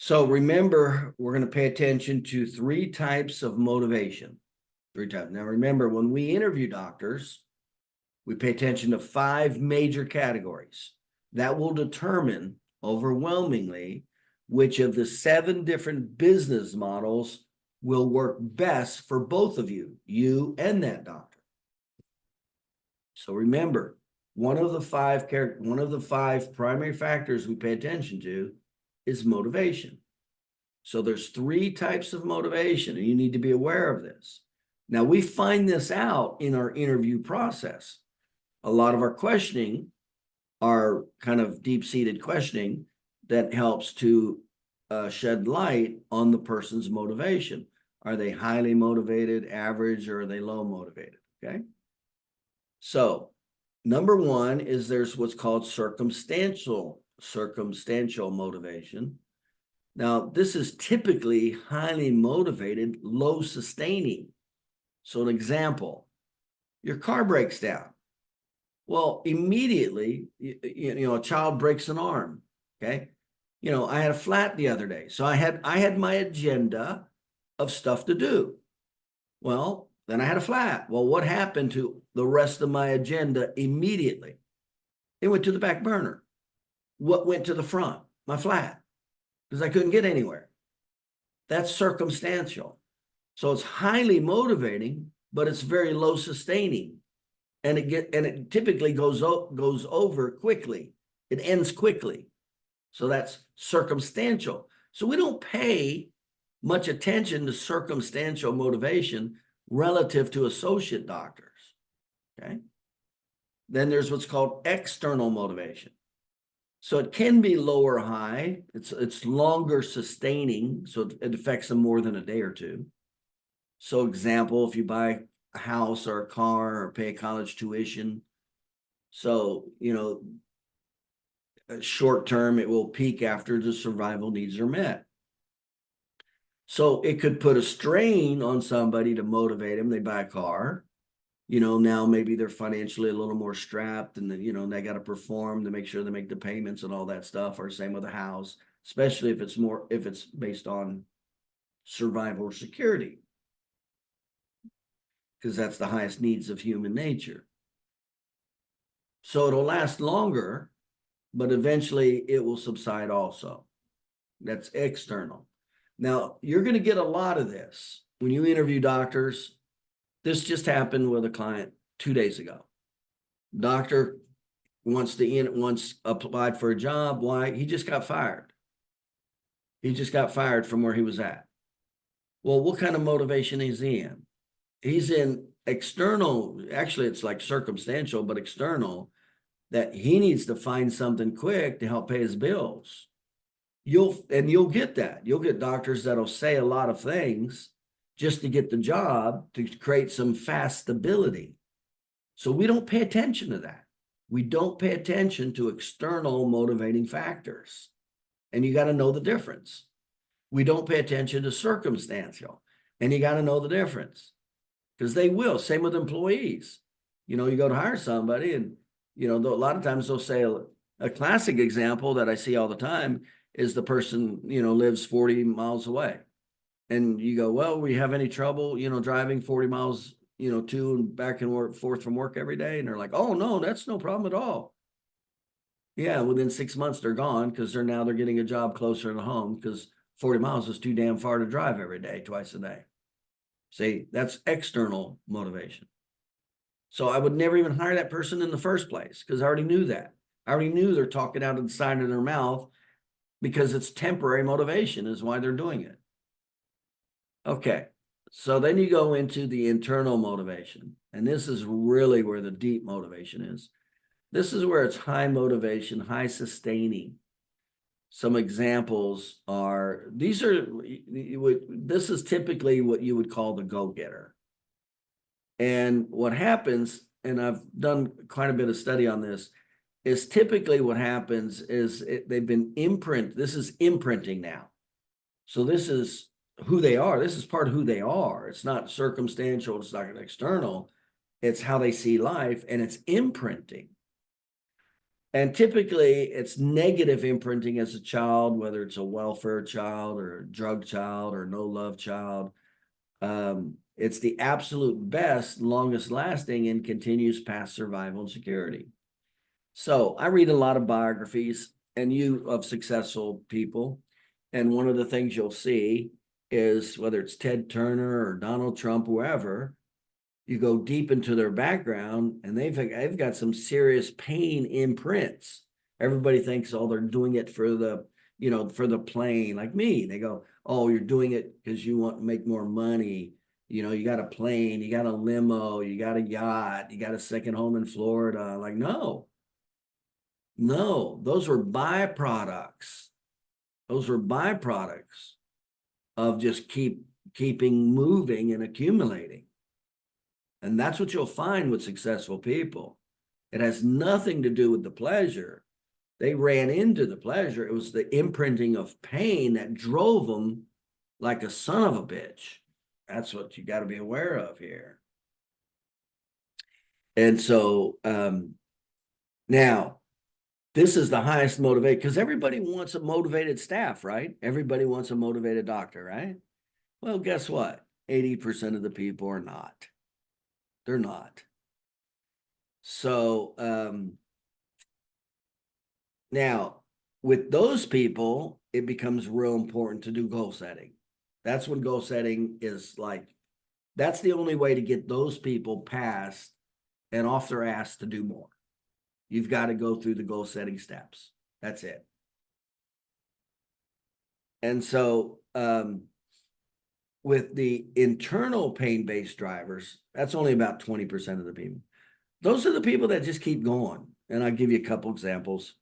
So remember, we're going to pay attention to 3 types of motivation. 3 types. Now remember, when we interview doctors, we pay attention to 5 major categories that will determine overwhelmingly which of the 7 different business models will work best for both of you, you and that doctor. So remember, one of the 5 primary factors we pay attention to is motivation. So there's 3 types of motivation, and you need to be aware of this. Now, we find this out in our interview process. A lot of our questioning are kind of deep-seated questioning that helps to shed light on the person's motivation. Are they highly motivated, average, or are they low motivated? Okay. So number 1 is there's what's called circumstantial motivation. Now, this is typically highly motivated, low sustaining. So an example, your car breaks down. Well, immediately, a child breaks an arm, okay? I had a flat the other day. So I had my agenda of stuff to do. Well, then I had a flat. Well, what happened to the rest of my agenda immediately? It went to the back burner. What went to the front? My flat, because I couldn't get anywhere. That's circumstantial. So it's highly motivating, but it's very low sustaining. And it typically goes over quickly. It ends quickly. So that's circumstantial. So we don't pay much attention to circumstantial motivation relative to associate doctors. Okay. Then there's what's called external motivation. So it can be low or high. It's longer sustaining, so it affects them more than a day or two. So example, if you buy a house or a car or pay college tuition, so short term it will peak after the survival needs are met. So it could put a strain on somebody to motivate them. They buy a car, now maybe they're financially a little more strapped, and then they got to perform to make sure they make the payments and all that stuff. Or same with a house, especially if it's based on survival or security, because that's the highest needs of human nature. So it'll last longer, but eventually it will subside also. That's external. Now, you're going to get a lot of this when you interview doctors. This just happened with a client 2 days ago. Doctor once applied for a job. Why? He just got fired. He just got fired from where he was at. Well, what kind of motivation is he in? He's in external. Actually, it's like circumstantial, but external, that he needs to find something quick to help pay his bills. You'll get that. You'll get doctors that'll say a lot of things just to get the job, to create some fast stability. So we don't pay attention to that. We don't pay attention to external motivating factors. And you got to know the difference. We don't pay attention to circumstantial. And you got to know the difference. Because they will. Same with employees. You go to hire somebody, and a lot of times they'll say a classic example that I see all the time is the person lives 40 miles away. And you go, well, we have any trouble, driving 40 miles, to and back and forth from work every day? And they're like, oh, no, that's no problem at all. Yeah, within 6 months, they're gone, because they're getting a job closer to home, because 40 miles is too damn far to drive every day, twice a day. See, that's external motivation. So I would never even hire that person in the first place, because I already knew that. I already knew they're talking out of the side of their mouth, because it's temporary motivation is why they're doing it. Okay, so then you go into the internal motivation, and this is really where the deep motivation is. This is where it's high motivation, high sustaining. Some examples are, this is typically what you would call the go-getter. And what happens, and I've done quite a bit of study on this, is typically what happens is they've been this is imprinting now. So this is who they are. This is part of who they are. It's not circumstantial. It's not external. It's how they see life, and it's imprinting. And typically it's negative imprinting as a child, whether it's a welfare child or a drug child or no love child. It's the absolute best, longest lasting, and continues past survival and security. So I read a lot of biographies and you of successful people. And one of the things you'll see is whether it's Ted Turner or Donald Trump, whoever, you go deep into their background and they've got some serious pain imprints. Everybody thinks, oh, they're doing it for the, for the plane. Like me, they go, oh, you're doing it because you want to make more money. You got a plane, you got a limo, you got a yacht, you got a second home in Florida. Like, no, those are byproducts. Those are byproducts of just keeping moving and accumulating. And that's what you'll find with successful people. It has nothing to do with the pleasure. They ran into the pleasure. It was the imprinting of pain that drove them like a son of a bitch. That's what you got to be aware of here. And so now, this is the highest motivation because everybody wants a motivated staff, right? Everybody wants a motivated doctor, right? Well, guess what? 80% of the people are not. They're not. So now with those people, it becomes real important to do goal setting. That's when goal setting is like, that's the only way to get those people past and off their ass to do more. You've got to go through the goal setting steps. That's it. And so with the internal pain-based drivers, that's only about 20% of the people. Those are the people that just keep going. And I'll give you a couple examples.